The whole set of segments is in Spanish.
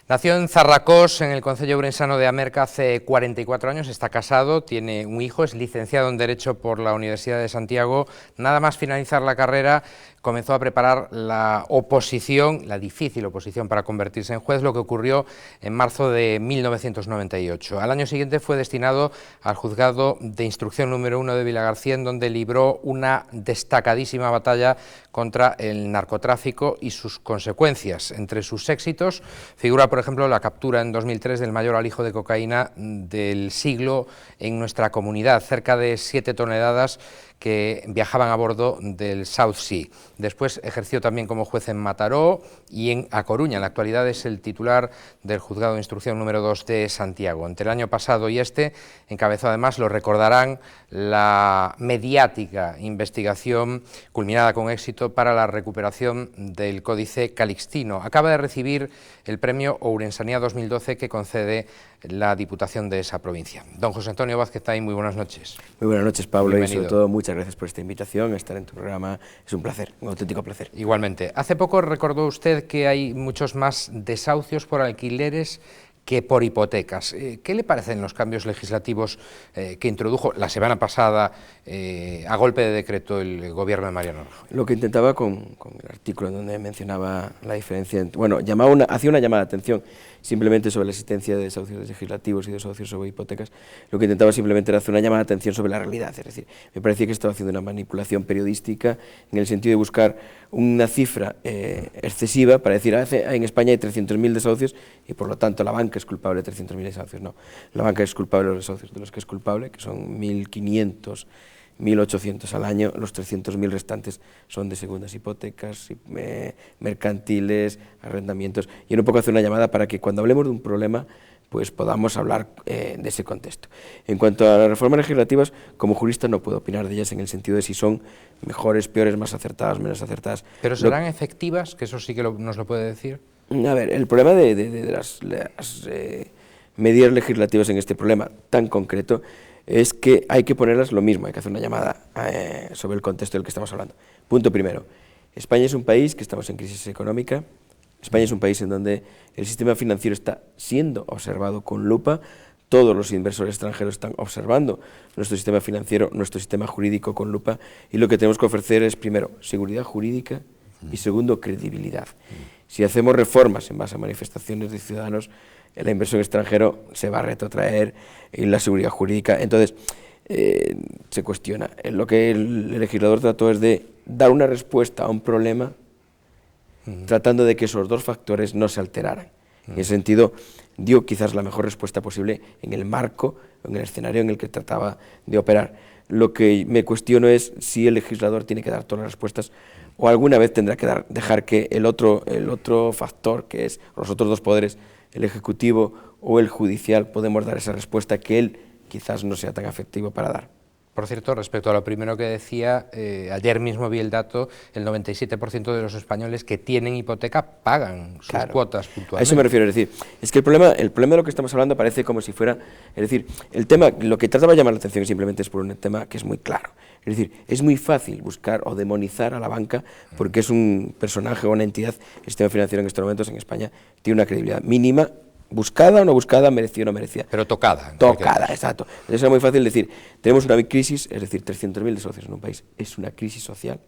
Nació en Zarracós, en el concello ourensano de Amerca, hace 44 años, está casado, tiene un hijo, es licenciado en Derecho por la Universidad de Santiago. Nada más finalizar la carrera, comenzó a preparar la oposición, la difícil oposición para convertirse en juez, lo que ocurrió en marzo de 1998. Al año siguiente fue destinado al juzgado de instrucción número 1 de Vilagarcía, en donde libró una destacadísima batalla contra el narcotráfico y sus consecuencias. Entre sus éxitos figura, por ejemplo, la captura en 2003 del mayor alijo de cocaína del siglo en nuestra comunidad, cerca de 7 toneladas que viajaban a bordo del South Sea. Después ejerció también como juez en Mataró y en A Coruña. En la actualidad es el titular del juzgado de instrucción número 2 de Santiago. Entre el año pasado y este encabezó, además, lo recordarán, la mediática investigación culminada con éxito para la recuperación del Códice Calixtino. Acaba de recibir el premio Ourensanía 2012 que concede la Diputación de esa provincia. Don José Antonio Vázquez Tay, muy buenas noches. Muy buenas noches, Pablo, Bienvenido. y sobre todo muchas gracias por esta invitación. Estar en tu programa es un placer, un auténtico placer. Igualmente. Hace poco recordó usted que hay muchos más desahucios por alquileres que por hipotecas. ¿Qué le parecen los cambios legislativos que introdujo la semana pasada a golpe de decreto el gobierno de Mariano Rajoy? Lo que intentaba con el artículo en donde mencionaba la diferencia, bueno, hacía una llamada de atención simplemente sobre la existencia de desahucios legislativos y desahucios sobre hipotecas. Lo que intentaba simplemente era hacer una llamada de atención sobre la realidad, es decir, me parecía que estaba haciendo una manipulación periodística en el sentido de buscar una cifra excesiva para decir, en España hay 300.000 desahucios y por lo tanto la banca es culpable de 300.000 desahucios. No, la banca es culpable de los desahucios de los que es culpable, que son 1.500, 1.800 al año, los 300.000 restantes son de segundas hipotecas, mercantiles, arrendamientos, y era un poco hacer una llamada para que cuando hablemos de un problema pues podamos hablar de ese contexto. En cuanto a las reformas legislativas, como jurista no puedo opinar de ellas en el sentido de si son mejores, peores, más acertadas, menos acertadas. ¿Pero serán efectivas? Que eso sí que nos lo puede decir. A ver, el problema de las medidas legislativas en este problema tan concreto es que hay que ponerlas lo mismo, hay que hacer una llamada sobre el contexto del que estamos hablando. Punto primero, España es un país que estamos en crisis económica, España es un país en donde el sistema financiero está siendo observado con lupa, todos los inversores extranjeros están observando nuestro sistema financiero, nuestro sistema jurídico con lupa, y lo que tenemos que ofrecer es, primero, seguridad jurídica y segundo, credibilidad. Si hacemos reformas en base a manifestaciones de ciudadanos, la inversión extranjera se va a retrotraer y la seguridad jurídica, entonces se cuestiona. Lo que el legislador trató es de dar una respuesta a un problema tratando de que esos dos factores no se alteraran. En ese sentido, dio quizás la mejor respuesta posible en el marco, en el escenario en el que trataba de operar. Lo que me cuestiono es si el legislador tiene que dar todas las respuestas o alguna vez tendrá que dejar que el otro factor, que es los otros dos poderes, el ejecutivo o el judicial, podemos dar esa respuesta que él quizás no sea tan efectivo para dar. Por cierto, respecto a lo primero que decía, ayer mismo vi el dato, el 97% de los españoles que tienen hipoteca pagan sus cuotas puntualmente. A eso me refiero, es decir, es que el problema de lo que estamos hablando parece como si fuera, es decir, el tema, lo que trataba de llamar la atención simplemente es por un tema que es muy claro. Es decir, es muy fácil buscar o demonizar a la banca porque es un personaje o una entidad, el sistema financiero en estos momentos en España tiene una credibilidad mínima, buscada o no buscada, merecida o no merecida. Pero tocada. Tocada, exacto. Entonces es muy fácil decir, tenemos una crisis, es decir, 300.000 desahucios en un país, es una crisis social,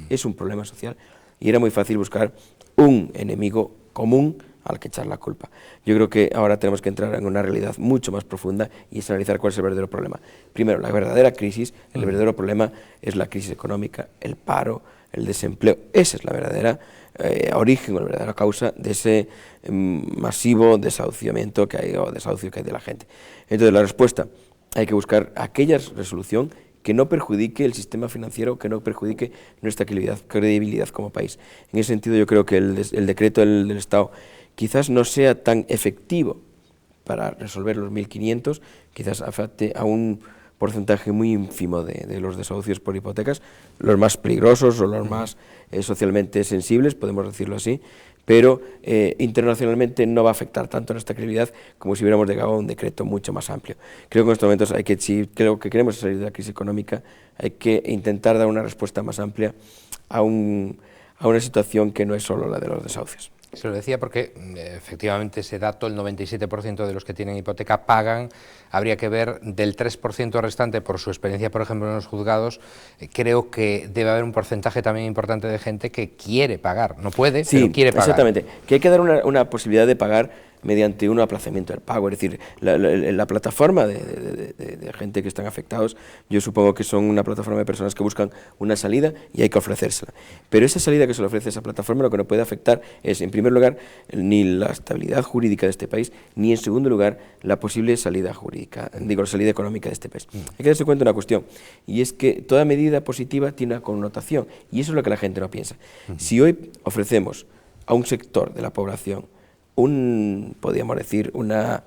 es un problema social, y era muy fácil buscar un enemigo común al que echar la culpa. Yo creo que ahora tenemos que entrar en una realidad mucho más profunda y es analizar cuál es el verdadero problema. Primero, la verdadera crisis, el verdadero problema es la crisis económica, el paro, el desempleo, esa es la verdadera origen o la verdadera causa de ese masivo desahuciamiento que hay o desahucio que hay de la gente. Entonces la respuesta, hay que buscar aquella resolución que no perjudique el sistema financiero, que no perjudique nuestra credibilidad como país. En ese sentido yo creo que el decreto del Estado quizás no sea tan efectivo para resolver los 1.500, quizás afecte a un porcentaje muy ínfimo de los desahucios por hipotecas, los más peligrosos o los más socialmente sensibles, podemos decirlo así, pero internacionalmente no va a afectar tanto a nuestra credibilidad como si hubiéramos llegado a un decreto mucho más amplio. Creo que en estos momentos si creo que queremos salir de la crisis económica, hay que intentar dar una respuesta más amplia a una situación que no es solo la de los desahucios. Se lo decía porque efectivamente ese dato, el 97% de los que tienen hipoteca pagan. Habría que ver del 3% restante, por su experiencia, por ejemplo, en los juzgados, creo que debe haber un porcentaje también importante de gente que quiere pagar, no puede, sí, pero quiere pagar. Exactamente, que hay que dar una posibilidad de pagar mediante un aplazamiento del pago, es decir, la plataforma de gente que están afectados, yo supongo que son una plataforma de personas que buscan una salida y hay que ofrecérsela, pero esa salida que se le ofrece a esa plataforma lo que no puede afectar es, en primer lugar, ni la estabilidad jurídica de este país, ni en segundo lugar, la posible salida jurídica, digo, la salida económica de este país. Hay que darse cuenta de una cuestión, y es que toda medida positiva tiene una connotación, y eso es lo que la gente no piensa. Si hoy ofrecemos a un sector de la población podríamos decir, una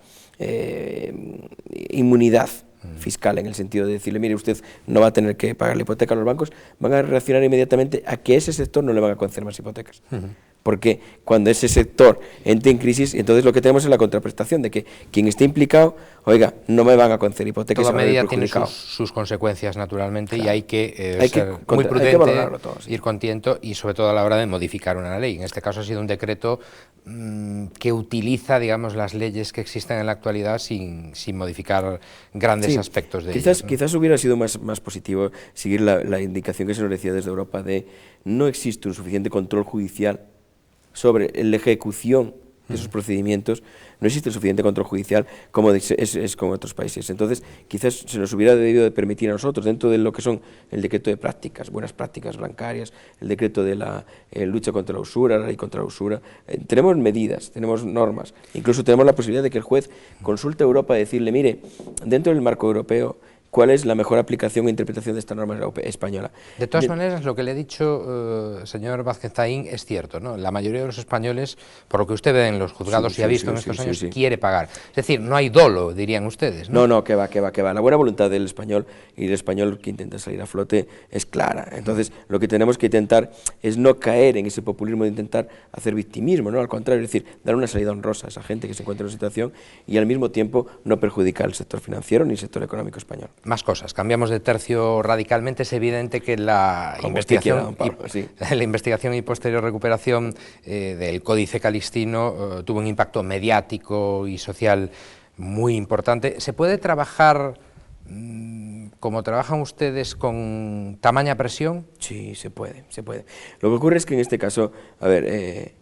inmunidad fiscal, en el sentido de decirle, mire, usted no va a tener que pagar la hipoteca a los bancos, van a reaccionar inmediatamente a que ese sector no le van a conceder más hipotecas. Porque cuando ese sector entre en crisis, entonces lo que tenemos es la contraprestación de que quien esté implicado, oiga, no me van a conceder hipotecas. Toda medida tiene sus consecuencias, naturalmente, claro. Y hay que ser muy prudente, ir con tiento y sobre todo a la hora de modificar una ley. En este caso ha sido un decreto que utiliza, digamos, las leyes que existen en la actualidad sin modificar grandes aspectos de ellas, ¿no? Quizás hubiera sido más positivo seguir la indicación que se nos decía desde Europa de no existe un suficiente control judicial sobre la ejecución de esos procedimientos, no existe el suficiente control judicial como es como en otros países. Entonces, quizás se nos hubiera debido de permitir a nosotros, dentro de lo que son el decreto de prácticas, buenas prácticas bancarias, el decreto de la lucha contra la usura, la ley contra la usura, tenemos medidas, tenemos normas, incluso tenemos la posibilidad de que el juez consulte a Europa y decirle, mire, dentro del marco europeo, ¿cuál es la mejor aplicación e interpretación de esta norma española? De todas maneras, lo que le he dicho, señor Vázquez Taín, es cierto, ¿no? La mayoría de los españoles, por lo que usted ve en los juzgados y ha visto en estos años, quiere pagar. Es decir, no hay dolo, dirían ustedes, ¿no? No, que va. La buena voluntad del español y del español que intenta salir a flote es clara. Entonces, lo que tenemos que intentar es no caer en ese populismo de intentar hacer victimismo, ¿no? Al contrario, es decir, dar una salida honrosa a esa gente que se encuentra en una situación y al mismo tiempo no perjudicar el sector financiero ni el sector económico español. Más cosas, cambiamos de tercio radicalmente. Es evidente que la investigación y posterior recuperación del Códice Calixtino tuvo un impacto mediático y social muy importante. ¿Se puede trabajar como trabajan ustedes con tamaña presión? Sí, se puede. Lo que ocurre es que en este caso, a ver,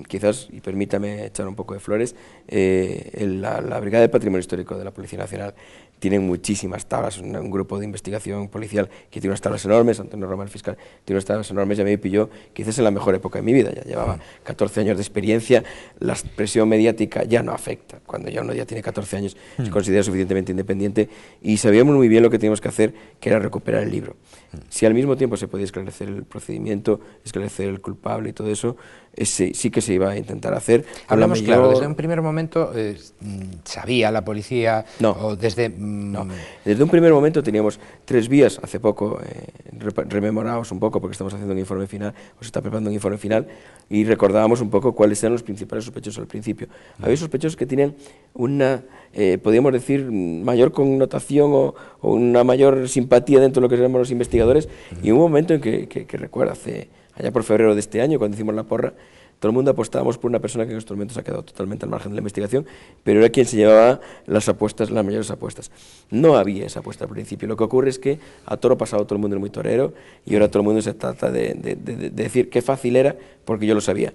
quizás, y permítame echar un poco de flores, la Brigada de Patrimonio Histórico de la Policía Nacional tienen muchísimas tablas, un grupo de investigación policial que tiene unas tablas enormes, Antonio Roma, el fiscal, tiene unas tablas enormes, ya me pilló quizás en la mejor época de mi vida, ya llevaba 14 años de experiencia, la presión mediática ya no afecta, cuando ya uno ya tiene 14 años se considera suficientemente independiente y sabíamos muy bien lo que teníamos que hacer, que era recuperar el libro. Si al mismo tiempo se podía esclarecer el procedimiento, esclarecer el culpable y todo eso, sí que se iba a intentar hacer. Hablamos claro, desde un primer momento sabía la policía, No, desde un primer momento teníamos 3 vías, hace poco, rememorábamos un poco porque estamos haciendo un informe final, o se está preparando un informe final, y recordábamos un poco cuáles eran los principales sospechosos al principio. Había sospechosos que tenían una, podríamos decir, mayor connotación o una mayor simpatía dentro de lo que éramos los investigadores, y hubo un momento en que recuerdo, allá por febrero de este año, cuando hicimos la porra, todo el mundo apostábamos por una persona que en estos momentos ha quedado totalmente al margen de la investigación, pero era quien se llevaba las apuestas, las mayores apuestas. No había esa apuesta al principio. Lo que ocurre es que a toro pasado todo el mundo es muy torero y ahora todo el mundo se trata de decir qué fácil era, porque yo lo sabía.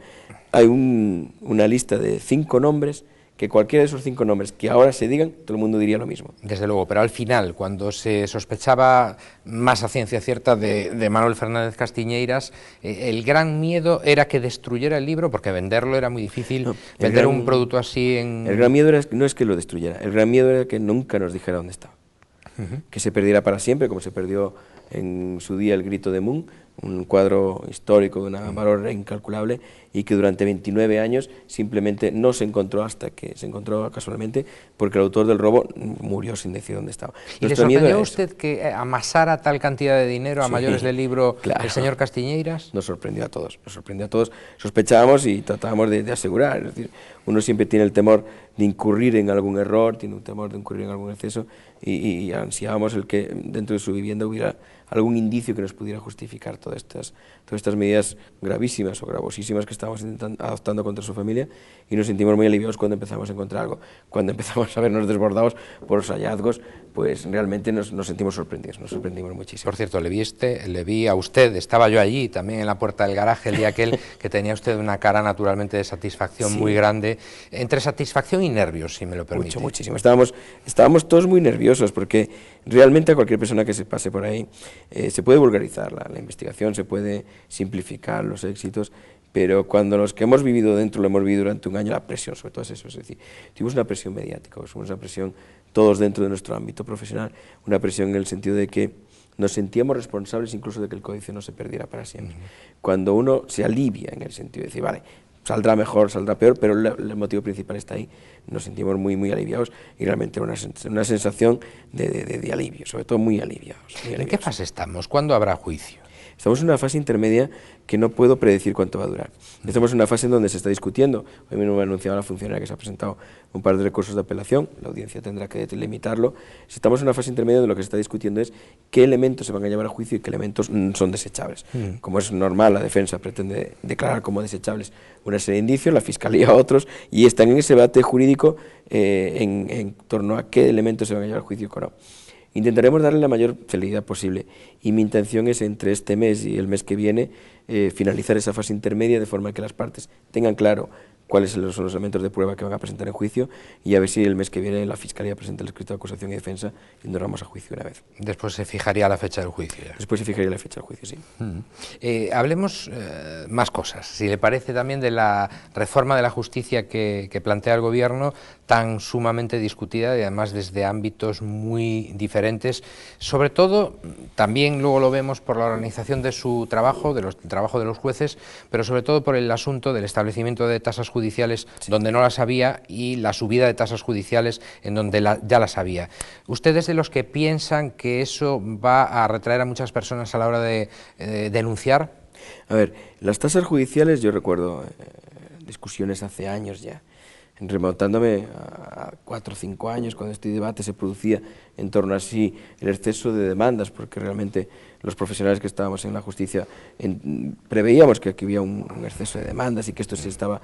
Hay una lista de 5 nombres que cualquiera de esos 5 nombres que ahora se digan, todo el mundo diría lo mismo. Desde luego, pero al final, cuando se sospechaba más a ciencia cierta de Manuel Fernández Castiñeiras, el gran miedo era que destruyera el libro, porque venderlo era muy difícil, vender un producto así en... El gran miedo no es que lo destruyera, el gran miedo era que nunca nos dijera dónde estaba, que se perdiera para siempre, como se perdió en su día El grito de Moon, un cuadro histórico de un valor incalculable y que durante 29 años simplemente no se encontró hasta que se encontró casualmente porque el autor del robo murió sin decir dónde estaba. ¿Y le sorprendió a usted que amasara tal cantidad de dinero a mayores del libro el señor Castiñeiras? Nos sorprendió a todos, sospechábamos y tratábamos de asegurar, es decir, uno siempre tiene el temor de incurrir en algún error, tiene un temor de incurrir en algún exceso, y ansiábamos el que dentro de su vivienda hubiera algún indicio que nos pudiera justificar todas estas medidas gravísimas o gravosísimas que estábamos adoptando contra su familia, y nos sentimos muy aliviados cuando empezamos a encontrar algo. Cuando empezamos a vernos desbordados por los hallazgos, pues realmente nos sentimos sorprendidos, nos sorprendimos muchísimo. Por cierto, le vi a usted, estaba yo allí también en la puerta del garaje el día aquel, que tenía usted una cara naturalmente de satisfacción muy grande, entre satisfacción y nervios, si me lo permite. Muchísimo. Estábamos todos muy nerviosos, porque realmente a cualquier persona que se pase por ahí se puede vulgarizar la investigación, se puede simplificar los éxitos, pero cuando los que hemos vivido dentro lo hemos vivido durante un año, la presión sobre todo es eso, es decir, tuvimos una presión mediática, tuvimos una presión todos dentro de nuestro ámbito profesional, una presión en el sentido de que nos sentíamos responsables incluso de que el códice no se perdiera para siempre. Cuando uno se alivia en el sentido de decir, vale, saldrá mejor, saldrá peor, pero el motivo principal está ahí, nos sentimos muy aliviados, y realmente una sensación de alivio, sobre todo muy aliviados. ¿En qué fase estamos? ¿Cuándo habrá juicio? Estamos en una fase intermedia que no puedo predecir cuánto va a durar. Estamos en una fase en donde se está discutiendo. Hoy mismo me ha anunciado la funcionaria que se ha presentado un par de recursos de apelación, la audiencia tendrá que delimitarlo. Estamos en una fase intermedia donde lo que se está discutiendo es qué elementos se van a llevar a juicio y qué elementos son desechables. Como es normal, la defensa pretende declarar como desechables una serie de indicios, la fiscalía otros, y están en ese debate jurídico en torno a qué elementos se van a llevar a juicio y qué no. Intentaremos darle la mayor celeridad posible, y mi intención es entre este mes y el mes que viene finalizar esa fase intermedia de forma que las partes tengan claro cuáles son los elementos de prueba que van a presentar en juicio, y a ver si el mes que viene la Fiscalía presenta el escrito de acusación y defensa y nos vamos a juicio una vez. Después se fijaría la fecha del juicio. Ya. Después se fijaría la fecha del juicio, sí. Hablemos más cosas, si le parece, también de la reforma de la justicia que plantea el Gobierno, tan sumamente discutida y además desde ámbitos muy diferentes, sobre todo, también luego lo vemos por la organización de su trabajo, del trabajo de los jueces, pero sobre todo por el asunto del establecimiento de tasas judiciales donde no las había y la subida de tasas judiciales en donde ya las había. ¿Ustedes de los que piensan que eso va a retraer a muchas personas a la hora de denunciar? A ver, las tasas judiciales, yo recuerdo discusiones hace años ya, remontándome a 4 o 5 años, cuando este debate se producía en torno a si el exceso de demandas, porque realmente los profesionales que estábamos en la justicia preveíamos que aquí había un exceso de demandas y que esto se estaba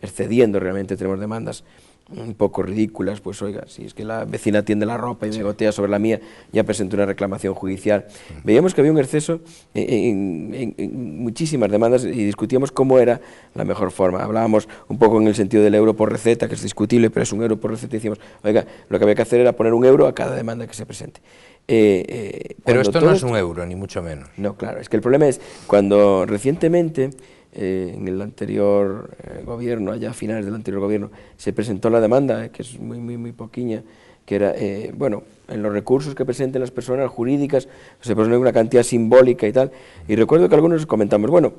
excediendo. Realmente tenemos demandas un poco ridículas, pues oiga, si es que la vecina tiende la ropa y me gotea sobre la mía, ya presenté una reclamación judicial. Veíamos que había un exceso en muchísimas demandas y discutíamos cómo era la mejor forma. Hablábamos un poco en el sentido del euro por receta, que es discutible, pero es un euro por receta, y decíamos, oiga, lo que había que hacer era poner 1 euro a cada demanda que se presente. Pero esto no es 1 euro, ni mucho menos. No, claro, es que el problema es cuando recientemente en el anterior gobierno, allá a finales del anterior gobierno, se presentó la demanda, que es muy poquilla, que era, bueno, en los recursos que presenten las personas jurídicas, se pone una cantidad simbólica y tal, y recuerdo que algunos comentamos, bueno,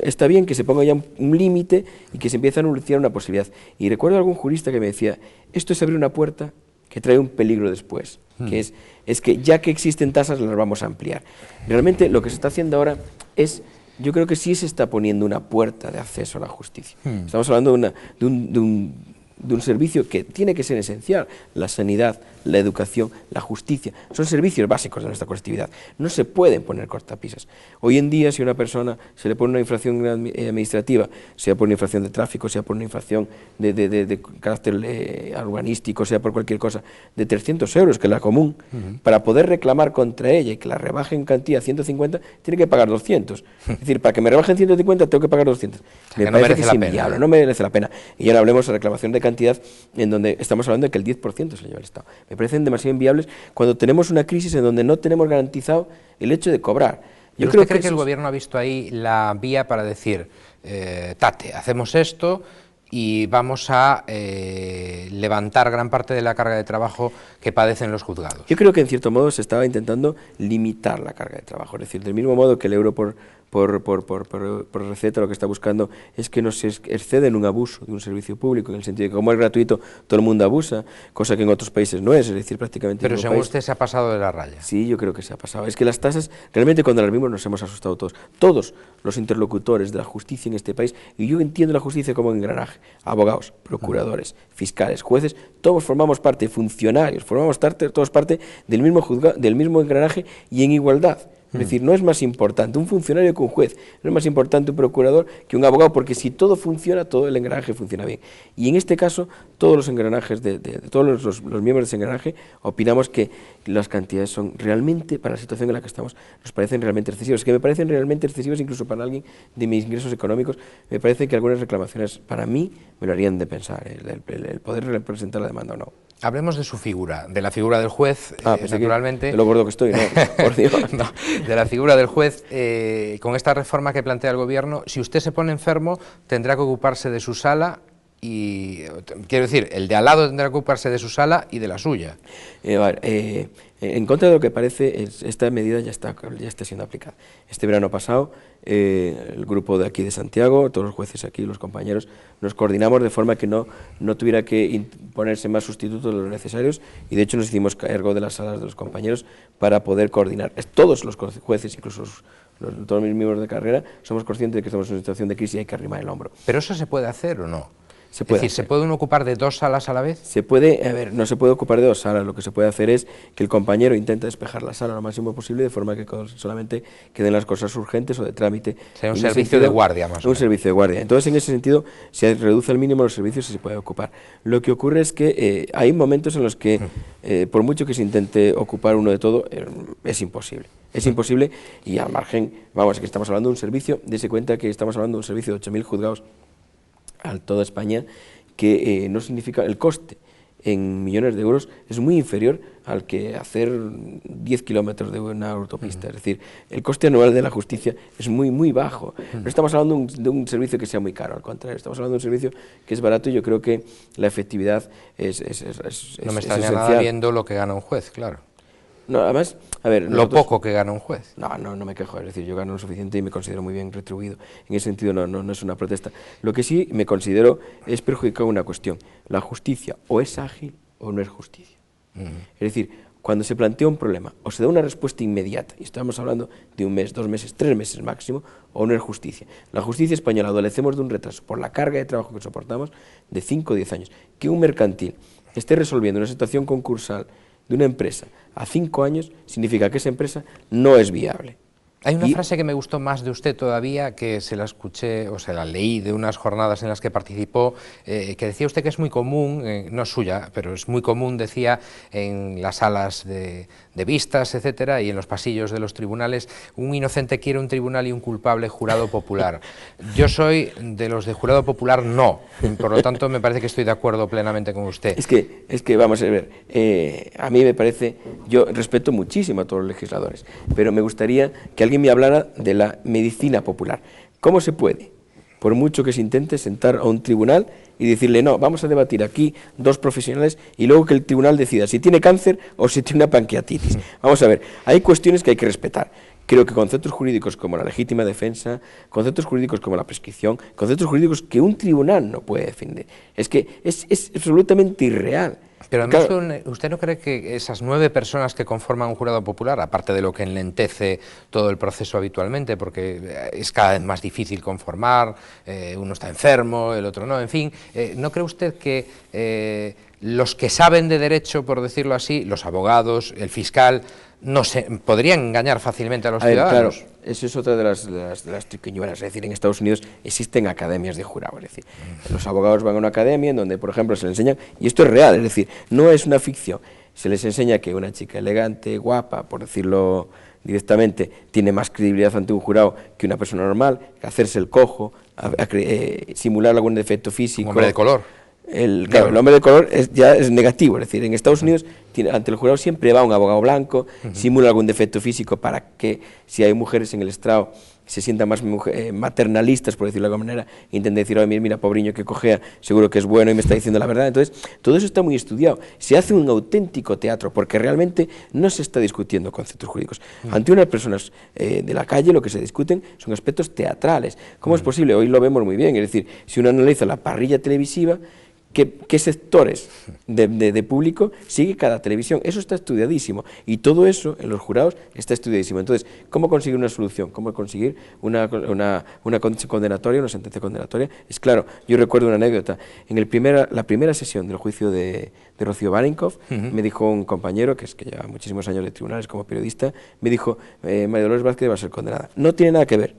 está bien que se ponga ya un límite y que se empiece a anunciar una posibilidad, y recuerdo algún jurista que me decía, esto es abrir una puerta que trae un peligro después, que es que ya que existen tasas las vamos a ampliar. Realmente lo que se está haciendo ahora es, yo creo que sí se está poniendo una puerta de acceso a la justicia. Estamos hablando de un servicio que tiene que ser esencial, la sanidad, la educación, la justicia, son servicios básicos de nuestra colectividad, no se pueden poner cortapisas. Hoy en día, si a una persona se le pone una infracción administrativa, sea por una infracción de tráfico, sea por una infracción de carácter urbanístico, sea por cualquier cosa, de 300 euros, que es la común, para poder reclamar contra ella y que la rebajen cantidad 150, tiene que pagar 200. Es decir, para que me rebajen 150 tengo que pagar 200. Me parece que es inviable, no merece la pena. Y ahora hablemos de reclamación de cantidad, en donde estamos hablando de que el 10% se lo lleva el Estado. Me parecen demasiado inviables cuando tenemos una crisis en donde no tenemos garantizado el hecho de cobrar. Yo creo que el Gobierno ha visto ahí la vía para decir, tate, hacemos esto y vamos a levantar gran parte de la carga de trabajo que padecen los juzgados. Yo creo que en cierto modo se estaba intentando limitar la carga de trabajo, es decir, del mismo modo que el euro por por receta lo que está buscando es que no se exceda en un abuso de un servicio público, en el sentido de que como es gratuito todo el mundo abusa, cosa que en otros países no es decir, prácticamente... Pero según usted se ha pasado de la raya. Sí, yo creo que se ha pasado. Es que las tasas, realmente cuando las vimos nos hemos asustado todos los interlocutores de la justicia en este país, y yo entiendo la justicia como un engranaje, abogados, procuradores, fiscales, jueces, todos formamos parte, funcionarios, formamos todos parte del mismo engranaje y en igualdad. Es decir, no es más importante un funcionario que un juez, no es más importante un procurador que un abogado, porque si todo funciona, todo el engranaje funciona bien. Y en este caso, todos los engranajes, todos los miembros de ese engranaje, opinamos que las cantidades son realmente, para la situación en la que estamos, nos parecen realmente excesivas. Que me parecen realmente excesivas incluso para alguien de mis ingresos económicos. Me parece que algunas reclamaciones, para mí, me lo harían de pensar, el poder presentar la demanda o no. Hablemos de su figura, de la figura del juez, naturalmente. De lo gordo que estoy, no, por Dios. No, de la figura del juez, con esta reforma que plantea el Gobierno, si usted se pone enfermo, tendrá que ocuparse de su sala y, quiero decir, el de al lado tendrá que ocuparse de su sala y de la suya. En contra de lo que parece, esta medida ya está siendo aplicada. Este verano pasado, el grupo de aquí de Santiago, todos los jueces aquí, los compañeros, nos coordinamos de forma que no tuviera que ponerse más sustitutos de los necesarios, y de hecho nos hicimos cargo de las salas de los compañeros para poder coordinar. Todos los jueces, incluso todos mis miembros de carrera, somos conscientes de que estamos en una situación de crisis y hay que arrimar el hombro. ¿Pero eso se puede hacer o no? Es decir, ¿se puede uno ocupar de dos salas a la vez? No se puede ocupar de dos salas, lo que se puede hacer es que el compañero intente despejar la sala lo máximo posible, de forma que solamente queden las cosas urgentes o de trámite. Sea un servicio de guardia, más o menos. Un servicio de guardia. Entonces, en ese sentido, se reduce al mínimo los servicios y se puede ocupar. Lo que ocurre es que hay momentos en los que, por mucho que se intente ocupar uno de todo, es imposible. Es imposible, y al margen, vamos, que estamos hablando de un servicio, dése cuenta que estamos hablando de un servicio de 8.000 juzgados a toda España, que no significa el coste en millones de euros es muy inferior al que hacer 10 kilómetros de una autopista. Es decir, el coste anual de la justicia es muy bajo. No estamos hablando de un servicio que sea muy caro, al contrario, estamos hablando de un servicio que es barato, y yo creo que la efectividad es no me extraña esencial. nada viendo lo que gana un juez, claro. No, además, a ver, lo poco que gana un juez. No me quejo, es decir, yo gano lo suficiente y me considero muy bien retribuido. En ese sentido no es una protesta. Lo que sí me considero es perjudicar una cuestión. La justicia o es ágil o no es justicia. Es decir, cuando se plantea un problema, o se da una respuesta inmediata, y estamos hablando de 1 mes, 2 meses, 3 meses máximo, o no es justicia. La justicia española adolecemos de un retraso por la carga de trabajo que soportamos de 5 o 10 años. Que un mercantil esté resolviendo una situación concursal de una empresa a 5 años significa que esa empresa no es viable. Hay una frase que me gustó más de usted todavía, que se la escuché o se la leí de unas jornadas en las que participó, que decía usted que es muy común, no es suya, pero es muy común, decía, en las salas de vistas, etcétera, y en los pasillos de los tribunales: un inocente quiere un tribunal y un culpable jurado popular. Yo soy de los de jurado popular no, por lo tanto me parece que estoy de acuerdo plenamente con usted. Es que vamos a ver, a mí me parece, yo respeto muchísimo a todos los legisladores, pero me gustaría que alguien me hablara de la medicina popular. ¿Cómo se puede, por mucho que se intente, sentar a un tribunal y decirle: no, vamos a debatir aquí 2 profesionales, y luego que el tribunal decida si tiene cáncer o si tiene una pancreatitis? Vamos a ver, hay cuestiones que hay que respetar. Creo que conceptos jurídicos como la legítima defensa, conceptos jurídicos como la prescripción, conceptos jurídicos que un tribunal no puede defender, es que es absolutamente irreal. Pero además, claro, ¿usted no cree que esas 9 personas que conforman un jurado popular, aparte de lo que enlentece todo el proceso habitualmente, porque es cada vez más difícil conformar, uno está enfermo, el otro no, en fin, ¿no cree usted que los que saben de derecho, por decirlo así, los abogados, el fiscal, podrían engañar fácilmente a los ciudadanos? Claro, eso es otra de las triquiñuelas. Es decir, en Estados Unidos existen academias de jurado. Es decir, los abogados van a una academia en donde, por ejemplo, se les enseñan, y esto es real, es decir, no es una ficción, se les enseña que una chica elegante, guapa, por decirlo directamente, tiene más credibilidad ante un jurado que una persona normal, que hacerse el cojo, simular algún defecto físico. Un hombre de color. Claro, el hombre de color ya es negativo. Es decir, en Estados Unidos ante el jurado siempre va un abogado blanco, simula algún defecto físico para que, si hay mujeres en el estrado, se sientan más maternalistas, por decirlo de alguna manera, intenten decir, oye, mira, pobriño que cojea, seguro que es bueno y me está diciendo la verdad. Entonces, todo eso está muy estudiado. Se hace un auténtico teatro, porque realmente no se está discutiendo conceptos jurídicos. Ante unas personas de la calle, lo que se discuten son aspectos teatrales. ¿Cómo es posible? Hoy lo vemos muy bien, es decir, si uno analiza la parrilla televisiva, ¿qué sectores de público sigue cada televisión? Eso está estudiadísimo, y todo eso en los jurados está estudiadísimo. Entonces, ¿cómo conseguir una solución? ¿Cómo conseguir una condenatoria, una sentencia condenatoria? Es claro, yo recuerdo una anécdota. En la primera sesión del juicio de Rocío Barinkoff, me dijo un compañero, que lleva muchísimos años de tribunales como periodista, me dijo, María Dolores Vázquez va a ser condenada. No tiene nada que ver.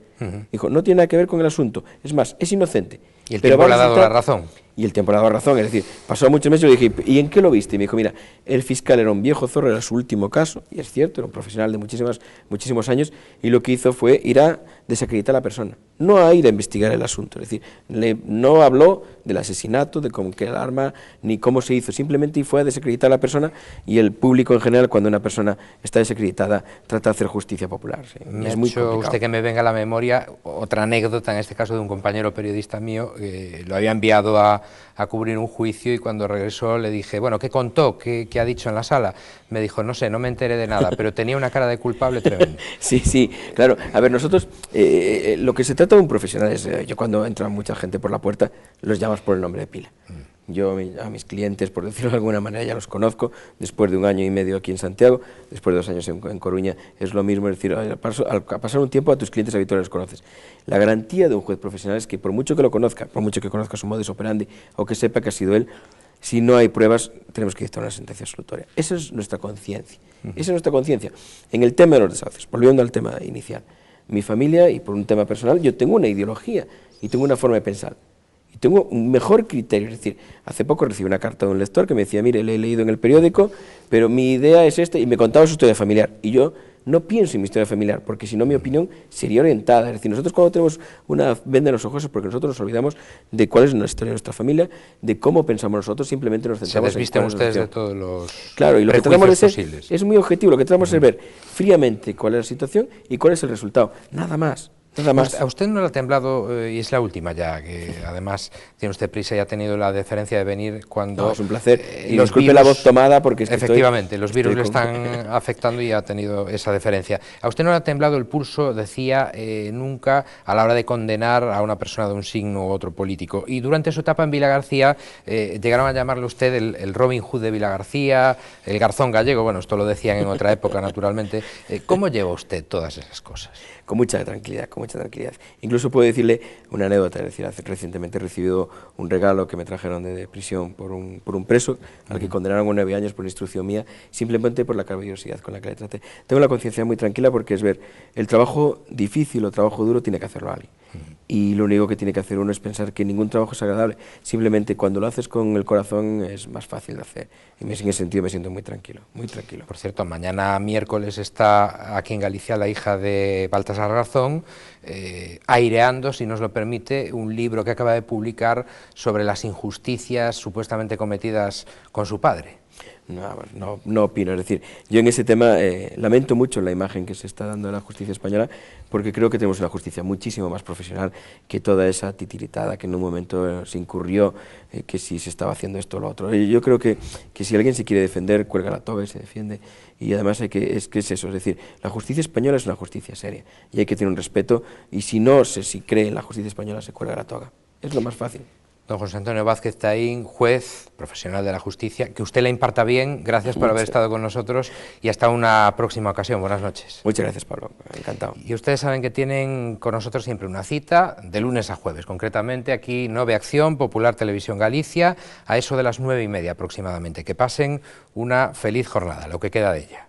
Dijo, no tiene nada que ver con el asunto. Es más, es inocente. ¿Y el tiempo le ha dado la razón? Y el tiempo le ha dado razón, es decir, pasó muchos meses y le dije, ¿y en qué lo viste? Y me dijo, mira, el fiscal era un viejo zorro, era su último caso, y es cierto, era un profesional de muchísimos años, y lo que hizo fue ir a desacreditar a la persona, no a ir a investigar el asunto, es decir, no habló del asesinato, de cómo qué el arma, ni cómo se hizo, simplemente fue a desacreditar a la persona, y el público en general, cuando una persona está desacreditada, trata de hacer justicia popular. ¿Sí? Me es muy complicado. Usted que me venga a la memoria otra anécdota, en este caso de un compañero periodista mío, que lo había enviado a cubrir un juicio, y cuando regresó le dije, bueno, ¿qué contó? ¿Qué ha dicho en la sala? Me dijo, no sé, no me enteré de nada, pero tenía una cara de culpable tremenda. Sí, claro. A ver, nosotros, lo que se trata de un profesional es, yo cuando entra mucha gente por la puerta, los llamas por el nombre de pila. Yo a mis clientes, por decirlo de alguna manera, ya los conozco, después de 1 año y medio aquí en Santiago, después de 2 años en Coruña, es lo mismo, es decir, al pasar un tiempo a tus clientes habituales los conoces. La garantía de un juez profesional es que por mucho que lo conozca, por mucho que conozca su modus operandi, o que sepa que ha sido él, si no hay pruebas, tenemos que dictar una sentencia absolutoria. Esa es nuestra conciencia, esa es nuestra conciencia. En el tema de los desahucios, volviendo al tema inicial, mi familia, y por un tema personal, yo tengo una ideología y tengo una forma de pensar. Tengo un mejor criterio, es decir, hace poco recibí una carta de un lector que me decía, mire, le he leído en el periódico, pero mi idea es esta, y me contaba su historia familiar, y yo no pienso en mi historia familiar, porque si no mi opinión sería orientada, es decir, nosotros cuando tenemos una venda en los ojos es porque nosotros nos olvidamos de cuál es la historia de nuestra familia, de cómo pensamos nosotros, simplemente nos centramos en cuál es ustedes de todos los claro, y lo que tratamos de ser es muy objetivo, lo que tratamos es ver fríamente cuál es la situación y cuál es el resultado, nada más. ¿A usted no le ha temblado, y es la última ya, que además tiene usted prisa y ha tenido la deferencia de venir cuando... No, es un placer, y disculpe la voz tomada porque es que efectivamente, los virus le están afectando y ha tenido esa deferencia. ¿A usted no le ha temblado el pulso, decía, nunca a la hora de condenar a una persona de un signo u otro político? Y durante su etapa en Vilagarcía llegaron a llamarle usted el Robin Hood de Vilagarcía, el Garzón gallego, bueno, esto lo decían en otra época naturalmente. ¿Cómo lleva usted todas esas cosas? Con mucha tranquilidad, con mucha tranquilidad. Incluso puedo decirle una anécdota, es decir, recientemente he recibido un regalo que me trajeron de prisión por un preso, al que condenaron a 9 años por instrucción mía, simplemente por la caballerosidad con la que le traté. Tengo la conciencia muy tranquila porque es ver, el trabajo difícil o trabajo duro tiene que hacerlo alguien. Y lo único que tiene que hacer uno es pensar que ningún trabajo es agradable, simplemente cuando lo haces con el corazón es más fácil de hacer, y en ese sentido me siento muy tranquilo, muy tranquilo. Por cierto, mañana miércoles está aquí en Galicia la hija de Baltasar Garzón, aireando, si nos lo permite, un libro que acaba de publicar sobre las injusticias supuestamente cometidas con su padre. No opino, es decir, yo en ese tema lamento mucho la imagen que se está dando de la justicia española, porque creo que tenemos una justicia muchísimo más profesional que toda esa titiritada que en un momento se incurrió, que si se estaba haciendo esto o lo otro. Yo creo que si alguien se quiere defender, cuelga la toga y se defiende, y además es eso, es decir, la justicia española es una justicia seria, y hay que tener un respeto, y si cree en la justicia española, se cuelga la toga, es lo más fácil. Don José Antonio Vázquez Taín, juez, profesional de la justicia, que usted la imparta bien, gracias por haber estado con nosotros y hasta una próxima ocasión. Buenas noches. Muchas gracias, Pablo, encantado. Y ustedes saben que tienen con nosotros siempre una cita, de lunes a jueves, concretamente aquí Nove Acción, Popular Televisión Galicia, a eso de las 9:30 aproximadamente. Que pasen una feliz jornada, lo que queda de ella.